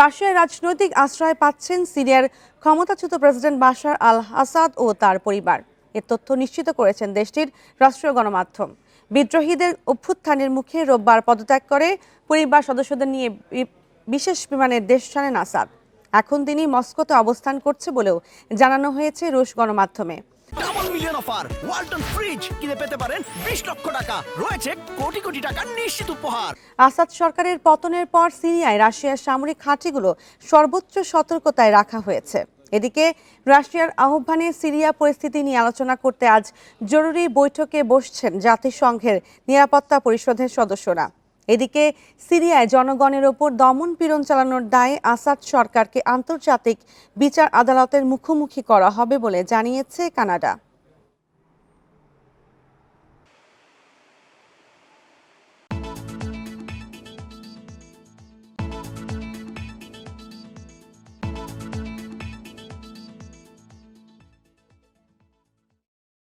রাশিয়ায় রাজনৈতিক আশ্রয় পাচ্ছেন সিরিয়ার ক্ষমতাচ্যুত প্রেসিডেন্ট বাশার আল আসাদ ও তার পরিবার। এ তথ্য নিশ্চিত করেছেন দেশটির রাষ্ট্রীয় গণমাধ্যম। বিদ্রোহীদের অভ্যুত্থানের মুখে রোববার পদত্যাগ করে পরিবার সদস্যদের নিয়ে বিশেষ বিমানে দেশ ছাড়েন আসাদ। এখন তিনি মস্কোতে অবস্থান করছে বলেও জানানো হয়েছে রুশ গণমাধ্যমে। Double million offer Walton fridge কিনে পেতে পারেন 20 লক্ষ টাকা, রয়েছে কোটি কোটি টাকার নিশ্চিত উপহার। আসাদ সরকারের পতনের পর সিরিয়ায় রাশিয়ার সামরিক ঘাঁটিগুলো সর্বোচ্চ সতর্কতায় রাখা হয়েছে। এদিকে রাশিয়ার আহ্বানে সিরিয়া পরিস্থিতি নিয়ে আলোচনা করতে আজ জরুরি বৈঠকে বসছেন জাতিসংঘের নিরাপত্তা পরিষদের সদস্যরা। এদিকে সিরিয়ায় জনগণের ওপর দমন পীড়ন চালানোর দায়ে আসাদ সরকারকে আন্তর্জাতিক বিচার আদালতের মুখোমুখি করা হবে বলে জানিয়েছে কানাডা।